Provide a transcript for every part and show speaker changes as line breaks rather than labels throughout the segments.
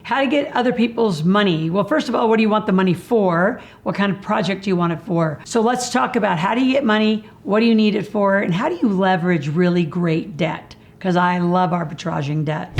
How to get other people's money. Well, first of all, what do you want the money for? What kind of project do you want it for? So let's talk about how do you get money? What do you need it for? And how do you leverage really great debt? Because I love arbitraging debt.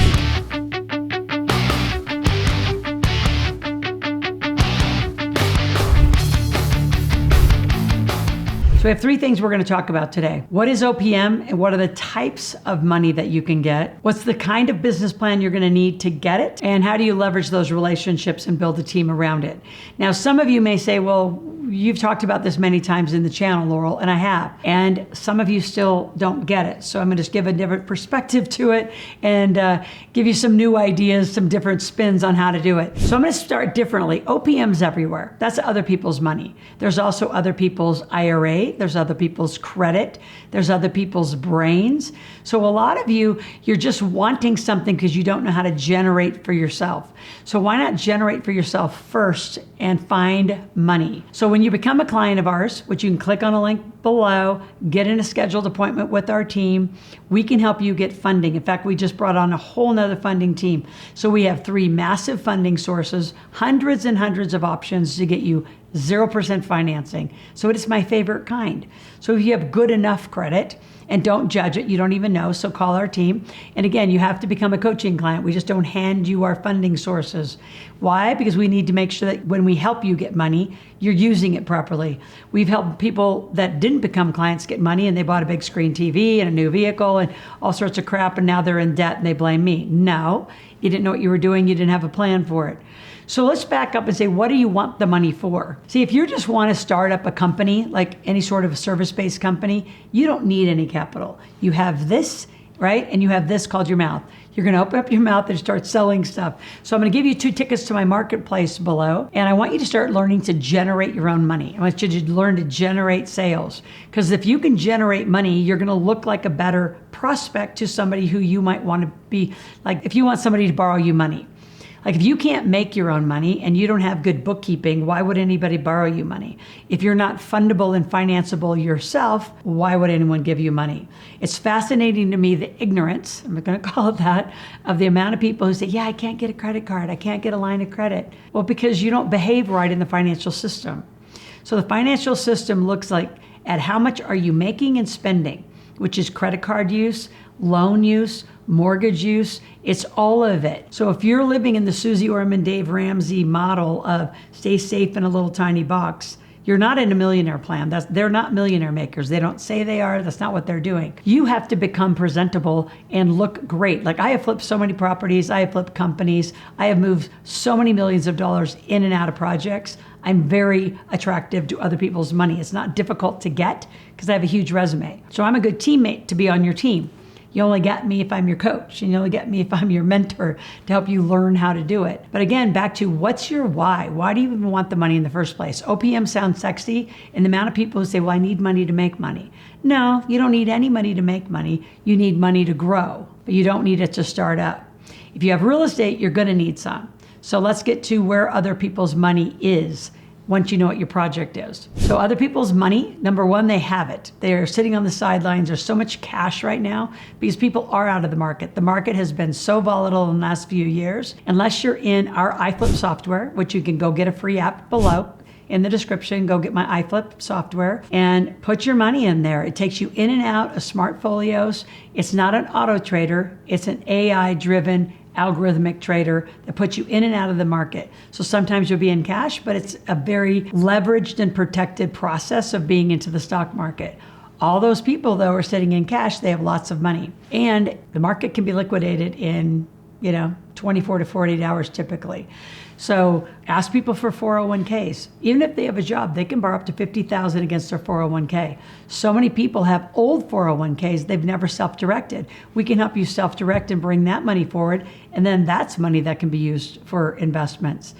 So we have three things we're going to talk about today. What is OPM and what are the types of money that you can get? What's the kind of business plan you're going to need to get it? And how do you leverage those relationships and build a team around it? Now, some of you may say, well, you've talked about this many times in the channel, Loral, and I have. And some of you still don't get it. So I'm going to just give a different perspective to it and give you some new ideas, some different spins on how to do it. So I'm going to start differently. OPMs everywhere. That's other people's money. There's also other people's IRA. There's other people's credit. There's other people's brains. So a lot of you, you're just wanting something because you don't know how to generate for yourself. So why not generate for yourself first and find money? So when you become a client of ours, which you can click on a link below, get in a scheduled appointment with our team, we can help you get funding. In fact, we just brought on a whole nother funding team. So we have 3 massive funding sources, hundreds and hundreds of options to get you 0% financing. So it is my favorite kind. So if you have good enough credit, and don't judge it, you don't even know, so call our team. And again, you have to become a coaching client. We just don't hand you our funding sources. Why? Because we need to make sure that when we help you get money, you're using it properly. We've helped people that didn't become clients get money and they bought a big screen TV and a new vehicle and all sorts of crap, and now they're in debt and they blame me. No, you didn't know what you were doing, you didn't have a plan for it. So let's back up and say, what do you want the money for? See, if you just want to start up a company, like any sort of service-based company, you don't need any capital. You have this, right? And you have this called your mouth. You're going to open up your mouth and start selling stuff. So I'm going to give you 2 tickets to my marketplace below. And I want you to start learning to generate your own money. I want you to learn to generate sales. Because if you can generate money, you're going to look like a better prospect to somebody who you might want to be. Like if you want somebody to borrow you money. Like if you can't make your own money and you don't have good bookkeeping, why would anybody borrow you money? If you're not fundable and financeable yourself, why would anyone give you money? It's fascinating to me, the ignorance, I'm going to call it that, of the amount of people who say, yeah, I can't get a credit card, I can't get a line of credit. Well, because you don't behave right in the financial system. So the financial system looks like at how much are you making and spending, which is credit card use, loan use, mortgage use, it's all of it. So if you're living in the Susie Orman, Dave Ramsey model of stay safe in a little tiny box, you're not in a millionaire plan. They're not millionaire makers. They don't say they are. That's not what they're doing. You have to become presentable and look great. Like I have flipped so many properties. I have flipped companies. I have moved so many millions of dollars in and out of projects. I'm very attractive to other people's money. It's not difficult to get because I have a huge resume. So I'm a good teammate to be on your team. You only get me if I'm your coach, and you only get me if I'm your mentor to help you learn how to do it. But again, back to what's your why? Why do you even want the money in the first place? OPM sounds sexy, and the amount of people who say, well, I need money to make money. No, you don't need any money to make money. You need money to grow, but you don't need it to start up. If you have real estate, you're going to need some. So let's get to where other people's money is once you know what your project is. So other people's money, number one, they have it. They're sitting on the sidelines. There's so much cash right now because people are out of the market. The market has been so volatile in the last few years. Unless you're in our iFlip software, which you can go get a free app below in the description, go get my iFlip software and put your money in there. It takes you in and out of smart folios. It's not an auto trader. It's an AI-driven algorithmic trader that puts you in and out of the market. So sometimes you'll be in cash, but it's a very leveraged and protected process of being into the stock market. All those people, though, are sitting in cash. They have lots of money. And the market can be liquidated in, 24 to 48 hours typically. So ask people for 401ks. Even if they have a job, they can borrow up to $50,000 against their 401k. So many people have old 401ks, they've never self-directed. We can help you self-direct and bring that money forward, and then that's money that can be used for investments.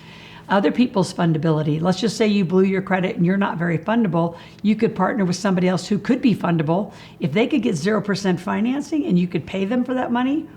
Other people's fundability. Let's just say you blew your credit and you're not very fundable. You could partner with somebody else who could be fundable. If they could get 0% financing and you could pay them for that money,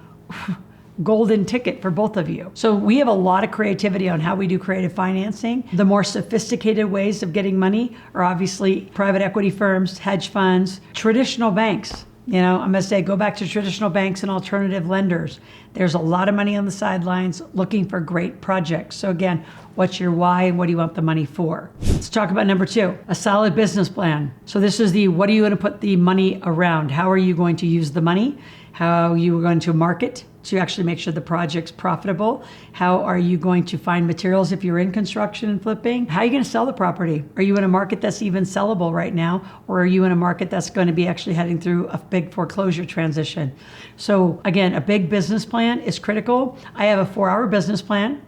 golden ticket for both of you. So we have a lot of creativity on how we do creative financing. The more sophisticated ways of getting money are obviously private equity firms, hedge funds, traditional banks. I'm going to say go back to traditional banks and alternative lenders. There's a lot of money on the sidelines looking for great projects. So again, what's your why and what do you want the money for? Let's talk about number 2, a solid business plan. So this is the what are you going to put the money around? How are you going to use the money? How are you going to market to actually make sure the project's profitable? How are you going to find materials if you're in construction and flipping? How are you going to sell the property? Are you in a market that's even sellable right now? Or are you in a market that's going to be actually heading through a big foreclosure transition? So again, a big business plan is critical. I have a 4-hour business plan,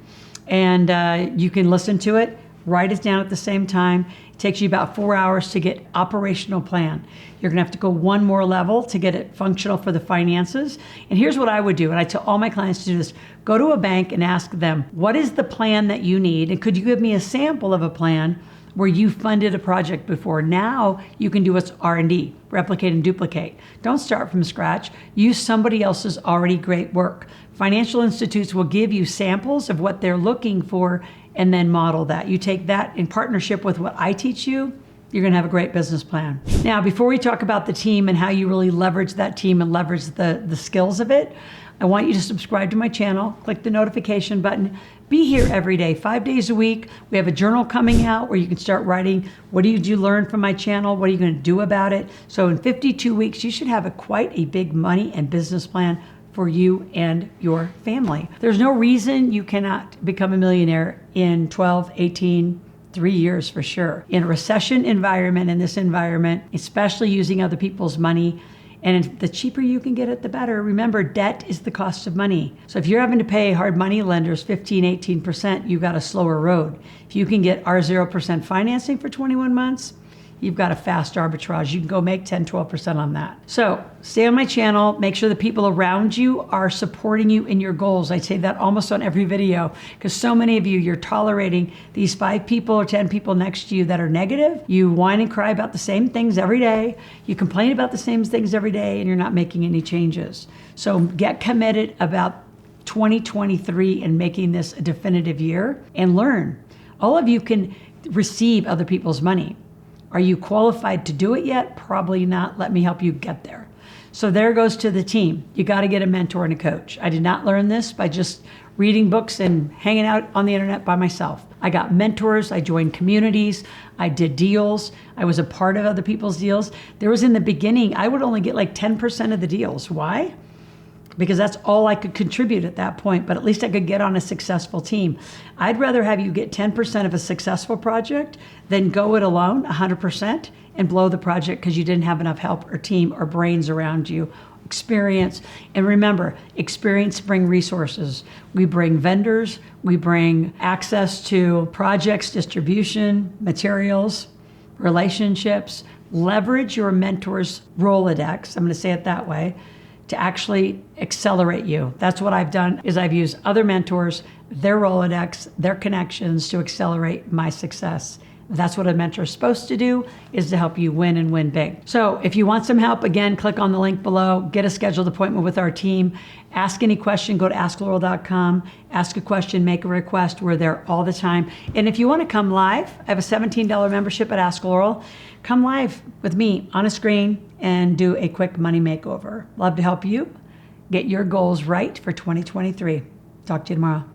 and you can listen to it, write it down at the same time. It takes you about 4 hours to get operational plan. You're gonna have to go one more level to get it functional for the finances. And here's what I would do, and I tell all my clients to do this. Go to a bank and ask them, what is the plan that you need? And could you give me a sample of a plan where you funded a project before? Now you can do what's R&D, replicate and duplicate. Don't start from scratch. Use somebody else's already great work. Financial institutes will give you samples of what they're looking for and then model that. You take that in partnership with what I teach you, you're gonna have a great business plan. Now, before we talk about the team and how you really leverage that team and leverage the skills of it, I want you to subscribe to my channel, click the notification button, be here every day, 5 days a week. We have a journal coming out where you can start writing, what did you learn from my channel? What are you gonna do about it? So in 52 weeks, you should have quite a big money and business plan for you and your family. There's no reason you cannot become a millionaire in 12, 18, 3 years for sure. In a recession environment, in this environment, especially using other people's money, and the cheaper you can get it, the better. Remember, debt is the cost of money. So if you're having to pay hard money lenders 15, 18%, you've got a slower road. If you can get our 0% financing for 21 months, you've got a fast arbitrage. You can go make 10, 12% on that. So stay on my channel, make sure the people around you are supporting you in your goals. I say that almost on every video because so many of you, you're tolerating these 5 people or 10 people next to you that are negative. You whine and cry about the same things every day. You complain about the same things every day and you're not making any changes. So get committed about 2023 and making this a definitive year and learn. All of you can receive other people's money. Are you qualified to do it yet? Probably not. Let me help you get there. So there goes to the team. You got to get a mentor and a coach. I did not learn this by just reading books and hanging out on the internet by myself. I got mentors. I joined communities. I did deals. I was a part of other people's deals. There was in the beginning, I would only get like 10% of the deals. Why? Because that's all I could contribute at that point, but at least I could get on a successful team. I'd rather have you get 10% of a successful project than go it alone 100% and blow the project because you didn't have enough help or team or brains around you, experience. And remember, experience brings resources. We bring vendors, we bring access to projects, distribution, materials, relationships. Leverage your mentor's Rolodex, I'm gonna say it that way, to actually accelerate you. That's what I've done, is I've used other mentors, their Rolodex, their connections to accelerate my success. That's what a mentor is supposed to do, is to help you win and win big. So if you want some help, again, click on the link below, get a scheduled appointment with our team, ask any question, go to askloral.com, ask a question, make a request. We're there all the time. And if you want to come live, I have a $17 membership at Ask Loral. Come live with me on a screen and do a quick money makeover. Love to help you get your goals right for 2023. Talk to you tomorrow.